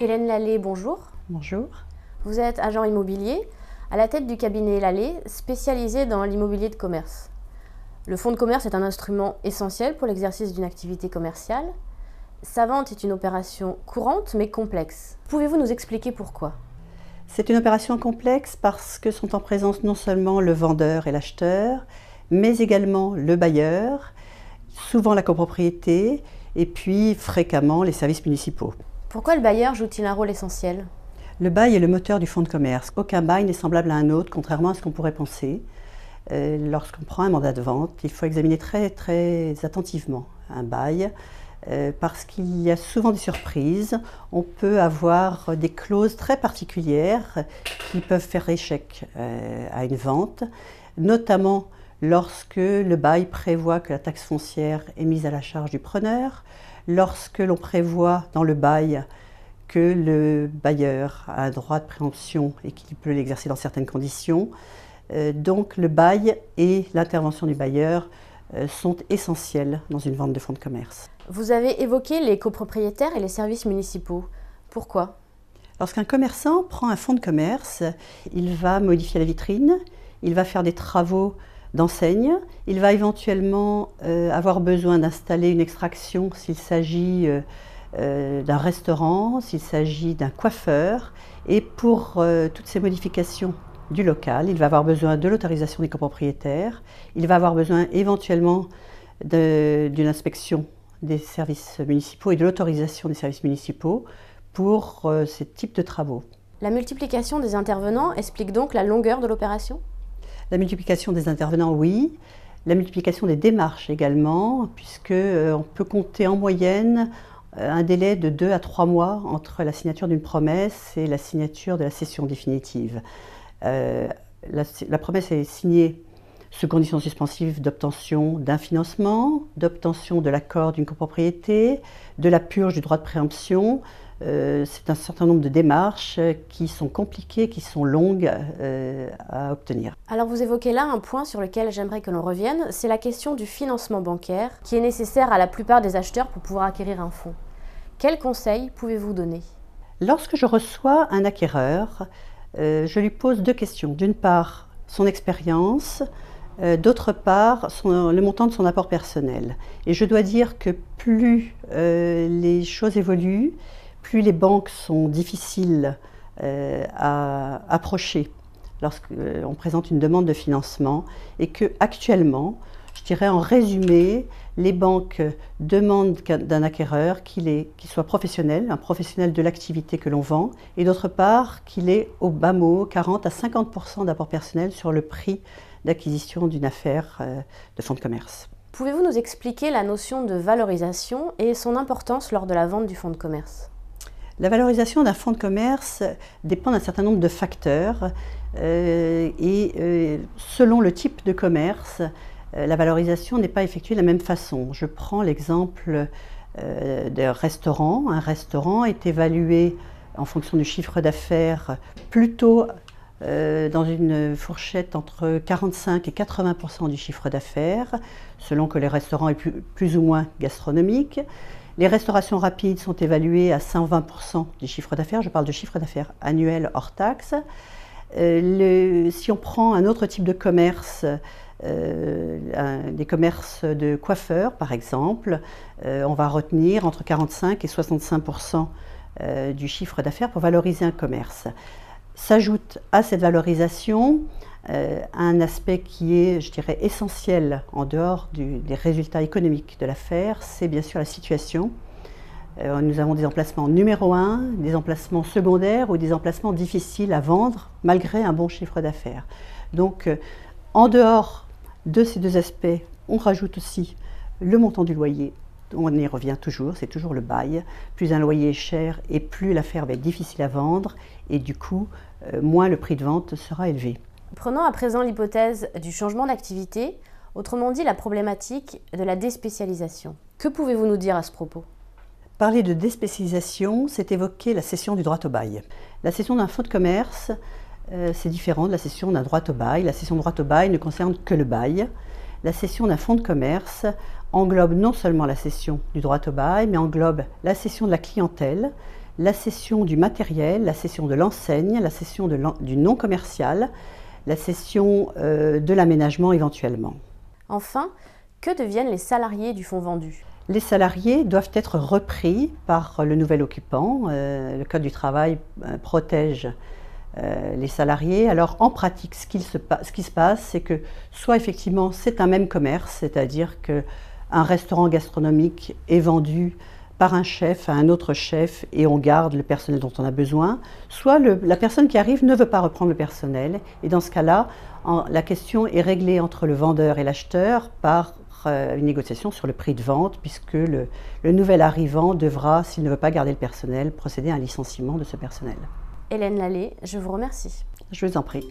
Hélène Lallet, bonjour. Bonjour. Vous êtes agent immobilier à la tête du cabinet Lallet, spécialisé dans l'immobilier de commerce. Le fonds de commerce est un instrument essentiel pour l'exercice d'une activité commerciale. Sa vente est une opération courante mais complexe. Pouvez-vous nous expliquer pourquoi ? C'est une opération complexe parce que sont en présence non seulement le vendeur et l'acheteur, mais également le bailleur, souvent la copropriété et puis fréquemment les services municipaux. Pourquoi le bailleur joue-t-il un rôle essentiel ? Le bail est le moteur du fonds de commerce. Aucun bail n'est semblable à un autre, contrairement à ce qu'on pourrait penser. Lorsqu'on prend un mandat de vente, il faut examiner très attentivement un bail parce qu'il y a souvent des surprises. On peut avoir des clauses très particulières qui peuvent faire échec à une vente, notamment lorsque le bail prévoit que la taxe foncière est mise à la charge du preneur, lorsque l'on prévoit dans le bail que le bailleur a un droit de préemption et qu'il peut l'exercer dans certaines conditions. Donc le bail et l'intervention du bailleur sont essentiels dans une vente de fonds de commerce. Vous avez évoqué les copropriétaires et les services municipaux. Pourquoi ? Lorsqu'un commerçant prend un fonds de commerce, il va modifier la vitrine, il va faire des travaux d'enseigne, il va éventuellement avoir besoin d'installer une extraction s'il s'agit d'un restaurant, s'il s'agit d'un coiffeur. Et pour toutes ces modifications du local, il va avoir besoin de l'autorisation des copropriétaires, il va avoir besoin éventuellement d'une inspection des services municipaux et de l'autorisation des services municipaux pour ces types de travaux. La multiplication des intervenants explique donc la longueur de l'opération ? La multiplication des intervenants, oui. La multiplication des démarches également, puisqu'on peut compter en moyenne un délai de 2 à 3 mois entre la signature d'une promesse et la signature de la cession définitive. La promesse est signée sous conditions suspensives d'obtention d'un financement, d'obtention de l'accord d'une copropriété, de la purge du droit de préemption. C'est un certain nombre de démarches qui sont compliquées, qui sont longues à obtenir. Alors vous évoquez là un point sur lequel j'aimerais que l'on revienne, c'est la question du financement bancaire qui est nécessaire à la plupart des acheteurs pour pouvoir acquérir un fonds. Quels conseils pouvez-vous donner ? Lorsque je reçois un acquéreur, je lui pose 2 questions. D'une part, son expérience, d'autre part, le montant de son apport personnel. Et je dois dire que plus les choses évoluent, plus les banques sont difficiles à approcher lorsqu'on présente une demande de financement et que actuellement, je dirais en résumé, les banques demandent d'un acquéreur qu'il soit professionnel, un professionnel de l'activité que l'on vend, et d'autre part qu'il ait au bas mot 40 à 50% d'apport personnel sur le prix d'acquisition d'une affaire de fonds de commerce. Pouvez-vous nous expliquer la notion de valorisation et son importance lors de la vente du fonds de commerce ? La valorisation d'un fonds de commerce dépend d'un certain nombre de facteurs et selon le type de commerce, la valorisation n'est pas effectuée de la même façon. Je prends l'exemple d'un restaurant. Un restaurant est évalué en fonction du chiffre d'affaires plutôt dans une fourchette entre 45 et 80% du chiffre d'affaires, selon que le restaurant est plus ou moins gastronomique. Les restaurations rapides sont évaluées à 120% du chiffre d'affaires. Je parle de chiffre d'affaires annuel hors taxe. Si on prend un autre type de commerce, des commerces de coiffeurs par exemple, on va retenir entre 45 et 65% du chiffre d'affaires pour valoriser un commerce. S'ajoute à cette valorisation un aspect qui est, je dirais, essentiel en dehors des résultats économiques de l'affaire, c'est bien sûr la situation. Nous avons des emplacements numéro 1, des emplacements secondaires ou des emplacements difficiles à vendre malgré un bon chiffre d'affaires. Donc, en dehors de ces 2 aspects, on rajoute aussi le montant du loyer. On y revient toujours, c'est toujours le bail. Plus un loyer est cher et plus l'affaire va être difficile à vendre et du coup, moins le prix de vente sera élevé. Prenons à présent l'hypothèse du changement d'activité, autrement dit la problématique de la déspécialisation. Que pouvez-vous nous dire à ce propos ? Parler de déspécialisation, c'est évoquer la cession du droit au bail. La cession d'un fonds de commerce, c'est différent de la cession d'un droit au bail. La cession de droit au bail ne concerne que le bail. La cession d'un fonds de commerce englobe non seulement la cession du droit au bail, mais englobe la cession de la clientèle, la cession du matériel, la cession de l'enseigne, la cession du non commercial, la cession de l'aménagement éventuellement. Enfin, que deviennent les salariés du fonds vendu? Les salariés doivent être repris par le nouvel occupant. Le Code du travail protège les salariés. Alors en pratique, ce qui se passe, c'est que soit effectivement c'est un même commerce, c'est-à-dire qu'un restaurant gastronomique est vendu par un chef à un autre chef et on garde le personnel dont on a besoin, soit la personne qui arrive ne veut pas reprendre le personnel et dans ce cas-là, la question est réglée entre le vendeur et l'acheteur par une négociation sur le prix de vente puisque le nouvel arrivant devra, s'il ne veut pas garder le personnel, procéder à un licenciement de ce personnel. Hélène Lallet, je vous remercie. Je vous en prie.